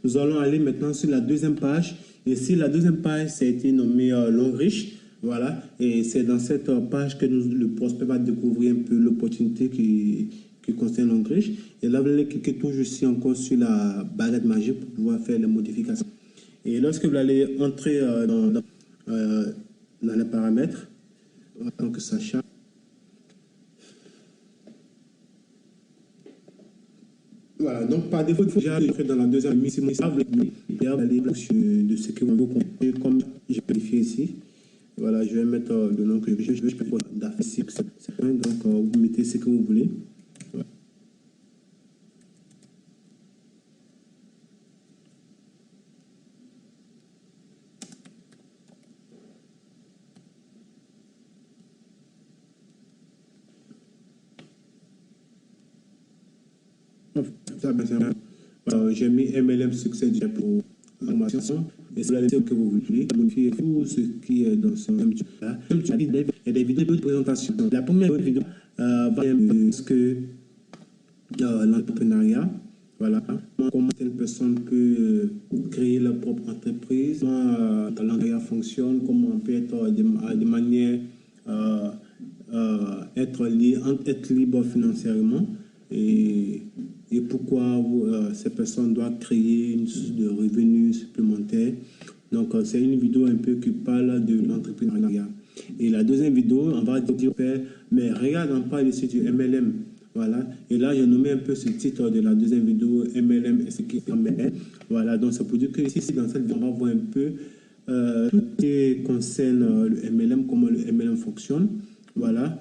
nous allons aller maintenant sur la deuxième page. Et si la deuxième page, ça a été nommé Longrich. Voilà, et c'est dans cette page que le prospect va découvrir un peu l'opportunité qui concerne Longrich. Et là, vous allez cliquer toujours ici encore sur la baguette magique pour pouvoir faire les modifications. Et lorsque vous allez entrer dans les paramètres, donc Sacha, voilà, donc par défaut, il faut déjà entrer dans la deuxième mission. Vous allez de ce que vous comprenez, comme j'ai vérifié ici. Voilà, je vais mettre le nom que je vais d'afficher. Donc, vous mettez ce que vous voulez. Voilà. J'ai mis MLM succès pour formation. Et c'est ce que vous voulez, modifier tout ce qui est dans ce même là. Comme tu as dit, il y a des vidéos de présentation. La première vidéo va ce que l'entrepreneuriat, voilà, comment une personne peut créer leur propre entreprise, comment l'entrepreneuriat fonctionne, comment on peut être de manière être libre financièrement et pourquoi ces personnes doivent créer une source de revenus supplémentaires. Donc, c'est une vidéo un peu qui parle de l'entrepreneuriat. Et la deuxième vidéo, on va dire, mais regarde, on parle ici du MLM. Voilà. Et là, j'ai nommé un peu ce titre de la deuxième vidéo, MLM et ce qui est MLM. Voilà. Donc, ça peut dire que ici, dans cette vidéo, on va voir un peu tout ce qui concerne le MLM, comment le MLM fonctionne. Voilà.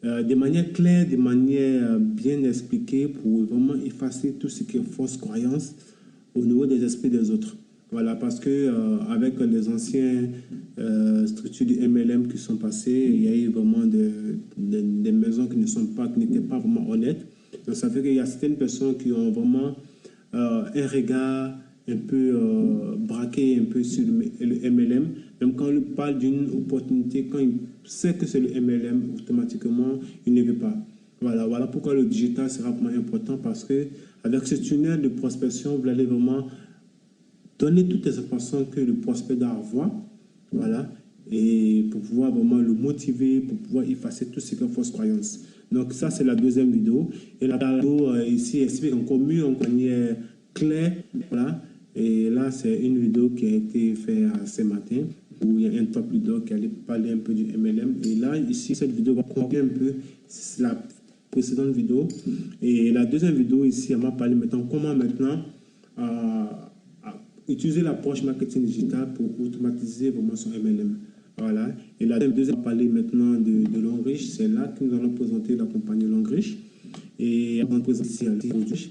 De manière claire, de manière bien expliquée pour vraiment effacer tout ce qui est fausse croyance au niveau des esprits des autres. Voilà, parce que avec les anciennes structures du MLM qui sont passées, il y a eu vraiment des maisons qui n'étaient pas vraiment honnêtes. Donc ça fait qu'il y a certaines personnes qui ont vraiment un regard un peu braqué un peu sur le MLM. Même quand on parle d'une opportunité, quand il sait que c'est le MLM, automatiquement, il ne veut pas. Voilà pourquoi le digital sera vraiment important, parce que avec ce tunnel de prospection, vous allez vraiment donner toutes les informations que le prospect doit avoir, voilà, et pour pouvoir vraiment le motiver, pour pouvoir effacer tout ce qui est fausse croyance. Donc ça, c'est la deuxième vidéo. Et la vidéo ici explique encore mieux, en manière claire, voilà. Et là, c'est une vidéo qui a été faite ce matin, où il y a un top leader qui allait parler un peu du MLM. Et là, ici, cette vidéo va comprendre un peu la précédente vidéo. Et la deuxième vidéo ici, elle m'a parlé maintenant comment maintenant utiliser l'approche marketing digital pour automatiser vraiment son MLM. Voilà. Et la deuxième, on va parler maintenant de Longrich. C'est là que nous allons présenter la compagnie Longrich. Et on va présenter ici un produit.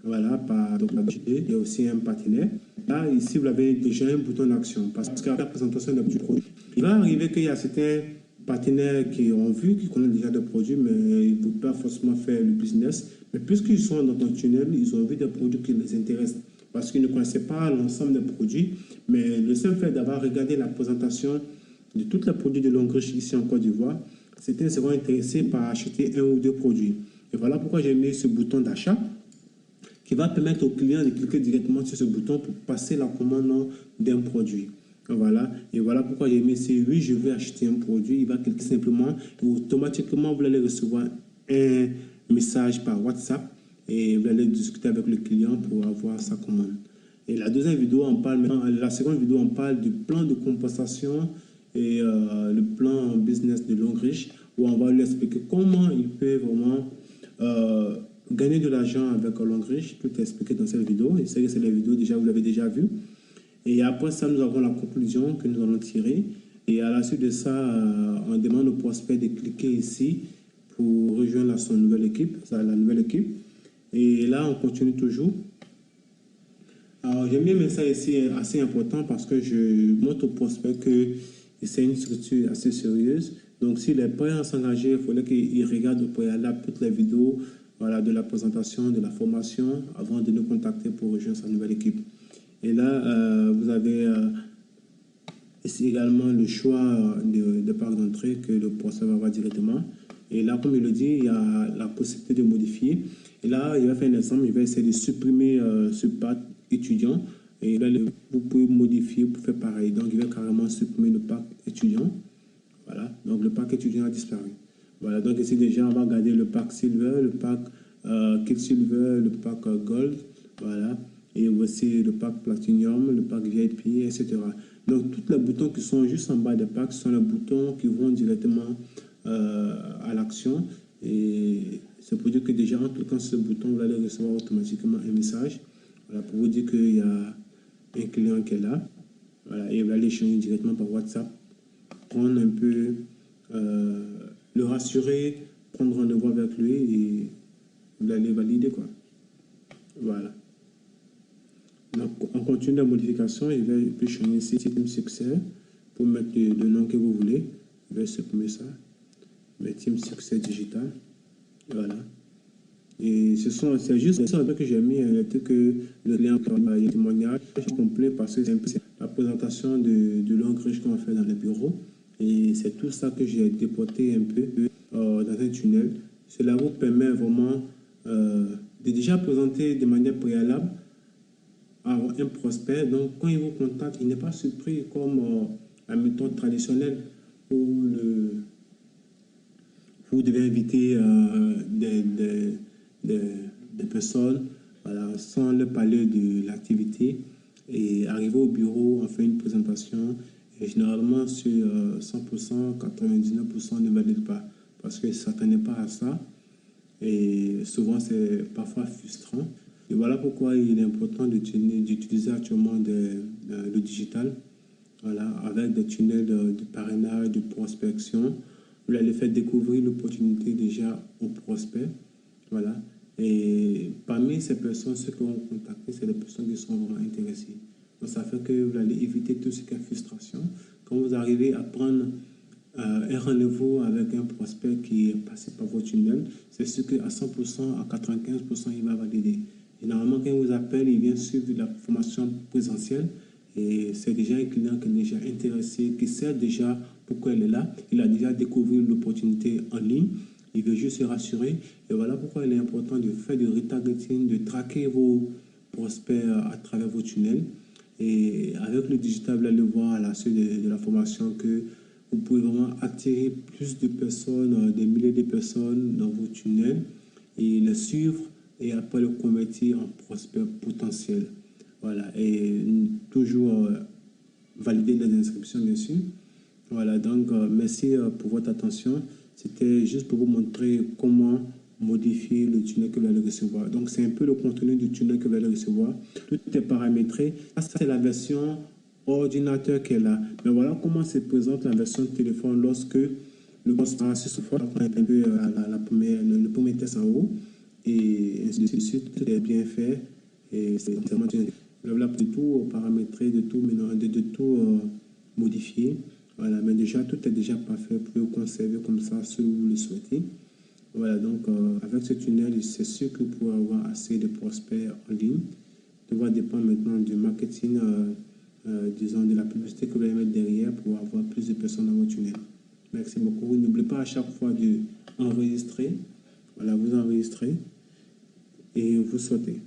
Voilà, donc il y a aussi un partenaire. Là, ici, vous avez déjà un bouton d'action, parce qu'après la présentation du produit, il va arriver qu'il y a certains partenaires qui ont vu, qui connaissent déjà des produits, mais ils ne veulent pas forcément faire le business. Mais puisqu'ils sont dans ton tunnel, ils ont vu des produits qui les intéressent, parce qu'ils ne connaissaient pas l'ensemble des produits. Mais le simple fait d'avoir regardé la présentation de tous les produits de Longrich ici en Côte d'Ivoire, certains seront intéressés par acheter un ou deux produits. Et voilà pourquoi j'ai mis ce bouton d'achat, qui va permettre au client de cliquer directement sur ce bouton pour passer la commande d'un produit. Voilà. Et voilà pourquoi j'ai mis ici, oui, je vais acheter un produit. Il va cliquer simplement et automatiquement, vous allez recevoir un message par WhatsApp et vous allez discuter avec le client pour avoir sa commande. Et la deuxième vidéo, on parle maintenant, la seconde vidéo, on parle du plan de compensation et le plan business de Longrich, où on va lui expliquer comment il peut vraiment gagner de l'argent avec Longrich. Tout est expliqué dans cette vidéo. Et c'est la vidéo déjà, vous l'avez déjà vue. Et après ça, nous avons la conclusion que nous allons tirer. Et à la suite de ça, on demande au prospect de cliquer ici pour rejoindre son nouvelle équipe, la nouvelle équipe. Et là, on continue toujours. Alors, j'ai mis un message ici assez important parce que je montre au prospect que c'est une structure assez sérieuse. Donc, s'il est prêt à s'engager, il faudrait qu'il regarde au préalable toutes les vidéos, voilà, de la présentation, de la formation, avant de nous contacter pour rejoindre sa nouvelle équipe. Et là, vous avez ici également le choix de parc d'entrée que le prospect va avoir directement. Et là, comme il le dit, il y a la possibilité de modifier. Et là, il va faire un exemple, il va essayer de supprimer ce étudiant. Et là, vous pouvez modifier pour faire pareil. Donc, il va carrément supprimer le pack étudiant. Voilà. Donc, le pack étudiant a disparu. Voilà. Donc, ici, déjà, on va garder le pack Silver, le pack Kit Silver, le pack Gold. Voilà. Et aussi le pack Platinum, le pack VIP, etc. Donc, tous les boutons qui sont juste en bas des packs sont les boutons qui vont directement à l'action. Et c'est pour dire que déjà, en cliquant sur ce bouton, vous allez recevoir automatiquement un message. Voilà, pour vous dire qu'il y a un client qui est là. Voilà, et vous allez échanger directement par WhatsApp, prendre un peu, le rassurer, prendre rendez-vous avec lui et vous allez valider, quoi. Voilà. Donc, on continue la modification. Il peut changer ici Team Succès pour mettre le nom que vous voulez. Je vais supprimer ça. Mais Team Succès Digital. Voilà. Et c'est juste ça que j'ai mis, que le lien il y a témoignage complet parce que c'est un peu la présentation de l'engrais qu'on fait dans le bureau. Et c'est tout ça que j'ai déporté un peu dans un tunnel. Cela vous permet vraiment de déjà présenter de manière préalable à un prospect. Donc, quand il vous contacte, il n'est pas surpris comme la méthode traditionnelle où vous devez inviter des personnes, voilà, sans leur parler de l'activité et arriver au bureau, on fait une présentation et généralement sur 100%, 99% ne valide pas parce qu'ils ne s'attendaient pas à ça et souvent c'est parfois frustrant. Et voilà pourquoi il est important d'utiliser actuellement le digital, voilà, avec des tunnels de parrainage, de prospection. Vous allez faire découvrir l'opportunité déjà aux prospects. Voilà. Et parmi ces personnes, ceux qui vont contacter, c'est les personnes qui sont vraiment intéressées. Donc, ça fait que vous allez éviter tout ce qui est frustration. Quand vous arrivez à prendre un rendez-vous avec un prospect qui est passé par votre tunnel, c'est sûr qu'à 100%, à 95%, il va valider. Et normalement, quand il vous appelle, il vient suivre la formation présentielle. Et c'est déjà un client qui est déjà intéressé, qui sait déjà pourquoi il est là. Il a déjà découvert l'opportunité en ligne. Il veut juste se rassurer. Et voilà pourquoi il est important de faire du retargeting, de traquer vos prospects à travers vos tunnels. Et avec le digital, vous allez voir à la suite de la formation que vous pouvez vraiment attirer plus de personnes, des milliers de personnes dans vos tunnels et les suivre et après le convertir en prospects potentiels. Voilà, et toujours valider les inscriptions, bien sûr. Voilà, donc merci pour votre attention. C'était juste pour vous montrer comment modifier le tunnel que vous allez recevoir. Donc, c'est un peu le contenu du tunnel que vous allez recevoir. Tout est paramétré. Ça, c'est la version ordinateur qui est là. Mais voilà comment se présente la version téléphone lorsque le constat se souffle. On a un peu le premier test en haut. Et ainsi de suite, tout est bien fait. Et c'est vraiment là pour tout paramétrer, de tout modifier. Voilà, mais déjà, tout est déjà parfait pour le conserver comme ça si vous le souhaitez. Voilà, donc avec ce tunnel, c'est sûr que vous pouvez avoir assez de prospects en ligne. Tout va dépendre maintenant du marketing, disons, de la publicité que vous allez mettre derrière pour avoir plus de personnes dans votre tunnel. Merci beaucoup. N'oubliez pas à chaque fois d'enregistrer. Voilà, vous enregistrez et vous sautez.